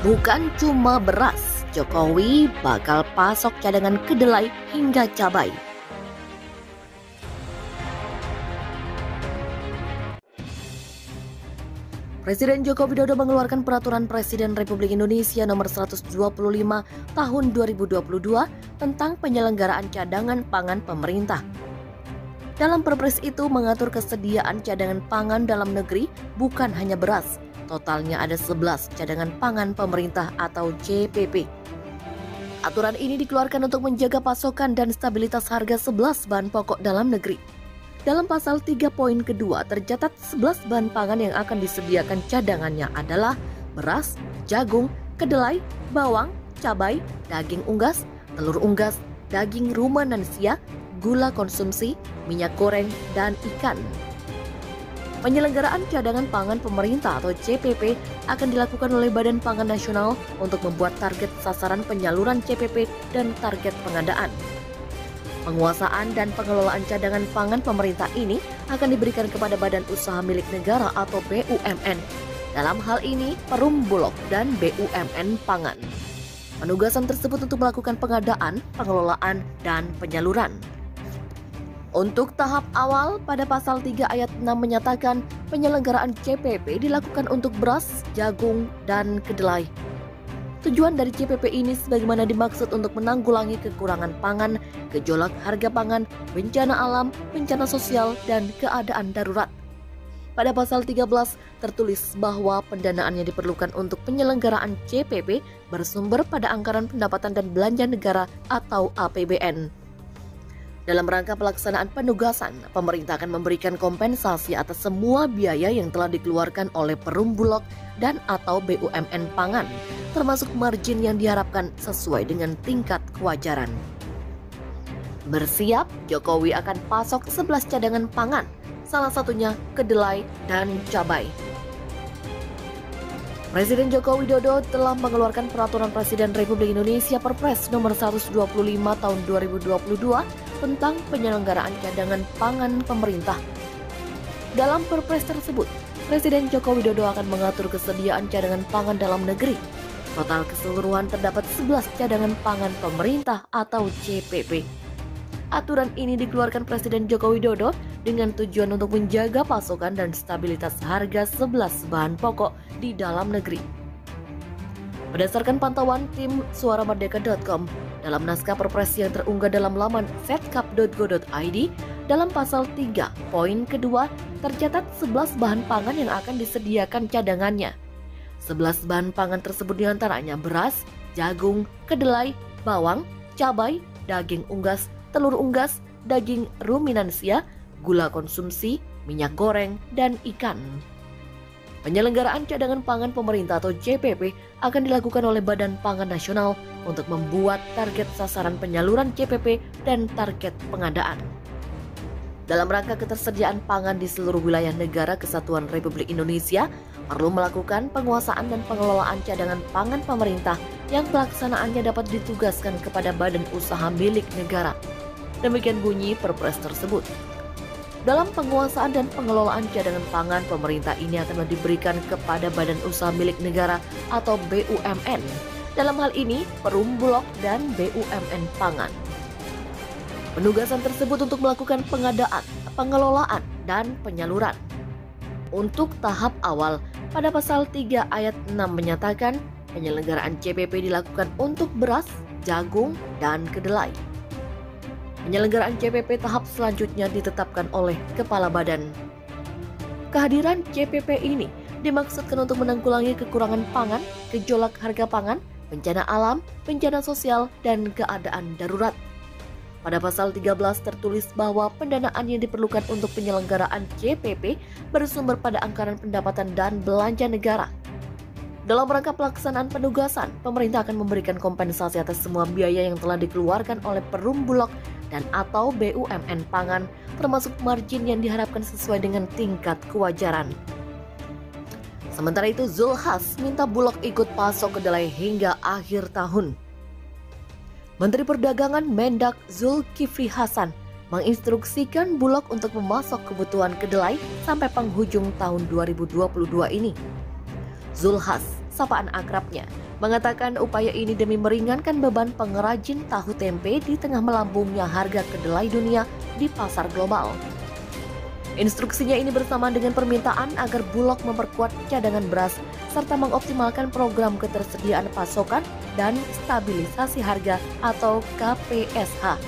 Bukan cuma beras, Jokowi bakal pasok cadangan kedelai hingga cabai. Presiden Joko Widodo mengeluarkan Peraturan Presiden Republik Indonesia Nomor 125 Tahun 2022 tentang penyelenggaraan cadangan pangan pemerintah. Dalam Perpres itu mengatur kesediaan cadangan pangan dalam negeri bukan hanya beras. Totalnya ada 11 cadangan pangan pemerintah atau CPP. Aturan ini dikeluarkan untuk menjaga pasokan dan stabilitas harga 11 bahan pokok dalam negeri. Dalam pasal 3 poin kedua tercatat 11 bahan pangan yang akan disediakan cadangannya adalah beras, jagung, kedelai, bawang, cabai, daging unggas, telur unggas, daging ruminansia, gula konsumsi, minyak goreng, dan ikan. Penyelenggaraan cadangan pangan pemerintah atau CPP akan dilakukan oleh Badan Pangan Nasional untuk membuat target sasaran penyaluran CPP dan target pengadaan. Penguasaan dan pengelolaan cadangan pangan pemerintah ini akan diberikan kepada Badan Usaha Milik Negara atau BUMN. Dalam hal ini, Perum Bulog dan BUMN Pangan. Penugasan tersebut untuk melakukan pengadaan, pengelolaan, dan penyaluran. Untuk tahap awal, pada pasal 3 ayat 6 menyatakan penyelenggaraan CPP dilakukan untuk beras, jagung, dan kedelai. Tujuan dari CPP ini sebagaimana dimaksud untuk menanggulangi kekurangan pangan, gejolak harga pangan, bencana alam, bencana sosial, dan keadaan darurat. Pada pasal 13 tertulis bahwa pendanaan yang diperlukan untuk penyelenggaraan CPP bersumber pada anggaran pendapatan dan belanja negara atau APBN. Dalam rangka pelaksanaan penugasan, pemerintah akan memberikan kompensasi atas semua biaya yang telah dikeluarkan oleh Perum Bulog dan atau BUMN Pangan, termasuk margin yang diharapkan sesuai dengan tingkat kewajaran. Bersiap, Jokowi akan pasok 11 cadangan pangan, salah satunya kedelai dan cabai. Presiden Joko Widodo telah mengeluarkan Peraturan Presiden Republik Indonesia Perpres Nomor 125 Tahun 2022 tentang penyelenggaraan cadangan pangan pemerintah. Dalam Perpres tersebut, Presiden Joko Widodo akan mengatur kesediaan cadangan pangan dalam negeri. Total keseluruhan terdapat 11 cadangan pangan pemerintah atau CPP. Aturan ini dikeluarkan Presiden Joko Widodo dengan tujuan untuk menjaga pasokan dan stabilitas harga 11 bahan pokok di dalam negeri. Berdasarkan pantauan tim suaramerdeka.com, dalam naskah Perpres yang terunggah dalam laman setkap.go.id, dalam pasal 3 poin kedua tercatat 11 bahan pangan yang akan disediakan cadangannya. 11 bahan pangan tersebut diantaranya beras, jagung, kedelai, bawang, cabai, daging unggas, telur unggas, daging ruminansia, gula konsumsi, minyak goreng, dan ikan. Penyelenggaraan cadangan pangan pemerintah atau CPP akan dilakukan oleh Badan Pangan Nasional untuk membuat target sasaran penyaluran CPP dan target pengadaan. Dalam rangka ketersediaan pangan di seluruh wilayah negara kesatuan Republik Indonesia, perlu melakukan penguasaan dan pengelolaan cadangan pangan pemerintah yang pelaksanaannya dapat ditugaskan kepada Badan Usaha Milik Negara. Demikian bunyi Perpres tersebut. Dalam penguasaan dan pengelolaan cadangan pangan, pemerintah ini akan diberikan kepada Badan Usaha Milik Negara atau BUMN. Dalam hal ini, Perum Bulog dan BUMN Pangan. Penugasan tersebut untuk melakukan pengadaan, pengelolaan, dan penyaluran. Untuk tahap awal, pada pasal 3 ayat 6 menyatakan penyelenggaraan CPP dilakukan untuk beras, jagung, dan kedelai. Penyelenggaraan CPP tahap selanjutnya ditetapkan oleh Kepala Badan. Kehadiran CPP ini dimaksudkan untuk menanggulangi kekurangan pangan, gejolak harga pangan, bencana alam, bencana sosial, dan keadaan darurat. Pada pasal 13 tertulis bahwa pendanaan yang diperlukan untuk penyelenggaraan CPP bersumber pada anggaran pendapatan dan belanja negara. Dalam rangka pelaksanaan penugasan, pemerintah akan memberikan kompensasi atas semua biaya yang telah dikeluarkan oleh Perum Bulog dan atau BUMN Pangan, termasuk margin yang diharapkan sesuai dengan tingkat kewajaran. Sementara itu, Zulkifli Hasan minta Bulog ikut pasok kedelai hingga akhir tahun. Menteri Perdagangan Mendak Zulkifli Hasan menginstruksikan Bulog untuk memasok kebutuhan kedelai sampai penghujung tahun 2022 ini. Zulhas, sapaan akrabnya, mengatakan upaya ini demi meringankan beban pengrajin tahu tempe di tengah melambungnya harga kedelai dunia di pasar global. Instruksinya ini bersamaan dengan permintaan agar Bulog memperkuat cadangan beras serta mengoptimalkan program ketersediaan pasokan dan stabilisasi harga atau KPSH.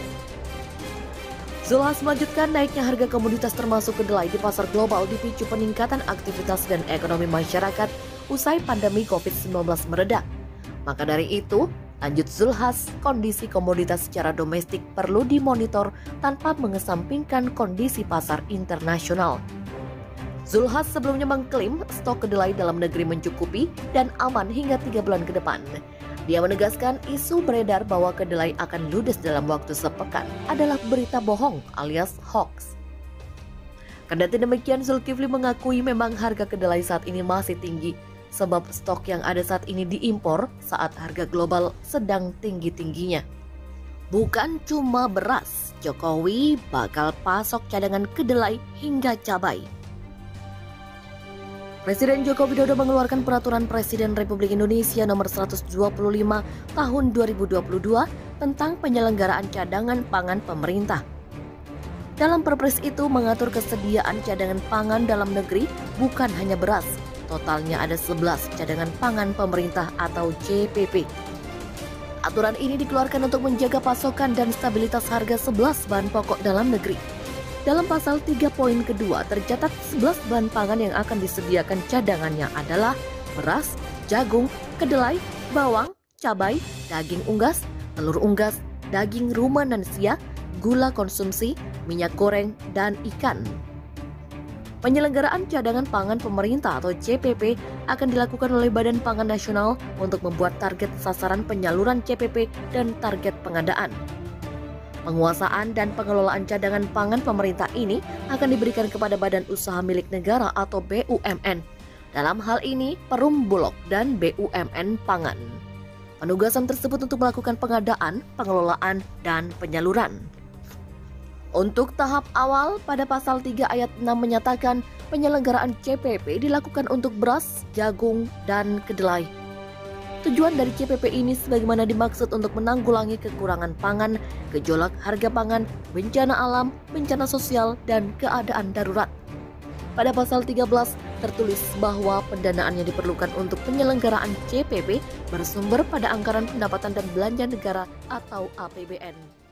Zulhas melanjutkan naiknya harga komoditas termasuk kedelai di pasar global dipicu peningkatan aktivitas dan ekonomi masyarakat usai pandemi COVID-19 meredah. Maka dari itu, lanjut Zulhas, kondisi komoditas secara domestik perlu dimonitor tanpa mengesampingkan kondisi pasar internasional. Zulhas sebelumnya mengklaim stok kedelai dalam negeri mencukupi dan aman hingga 3 bulan ke depan. Dia menegaskan isu beredar bahwa kedelai akan ludes dalam waktu sepekan adalah berita bohong alias hoax. Kendati demikian, Zulkifli mengakui memang harga kedelai saat ini masih tinggi sebab stok yang ada saat ini diimpor saat harga global sedang tinggi-tingginya. Bukan cuma beras, Jokowi bakal pasok cadangan kedelai hingga cabai. Presiden Joko Widodo mengeluarkan Peraturan Presiden Republik Indonesia Nomor 125 Tahun 2022 tentang penyelenggaraan cadangan pangan pemerintah. Dalam Perpres itu mengatur kesediaan cadangan pangan dalam negeri bukan hanya beras, totalnya ada 11 cadangan pangan pemerintah atau CPP. Aturan ini dikeluarkan untuk menjaga pasokan dan stabilitas harga 11 bahan pokok dalam negeri. Dalam pasal 3 poin kedua tercatat 11 bahan pangan yang akan disediakan cadangannya adalah beras, jagung, kedelai, bawang, cabai, daging unggas, telur unggas, daging rumahan siak, gula konsumsi, minyak goreng, dan ikan. Penyelenggaraan cadangan pangan pemerintah atau CPP akan dilakukan oleh Badan Pangan Nasional untuk membuat target sasaran penyaluran CPP dan target pengadaan. Penguasaan dan pengelolaan cadangan pangan pemerintah ini akan diberikan kepada Badan Usaha Milik Negara atau BUMN. Dalam hal ini, Perum Bulog dan BUMN Pangan. Penugasan tersebut untuk melakukan pengadaan, pengelolaan, dan penyaluran. Untuk tahap awal, pada pasal 3 ayat 6 menyatakan penyelenggaraan CPP dilakukan untuk beras, jagung, dan kedelai. Tujuan dari CPP ini sebagaimana dimaksud untuk menanggulangi kekurangan pangan, gejolak harga pangan, bencana alam, bencana sosial, dan keadaan darurat. Pada pasal 13 tertulis bahwa pendanaan yang diperlukan untuk penyelenggaraan CPP bersumber pada anggaran pendapatan dan belanja negara atau APBN.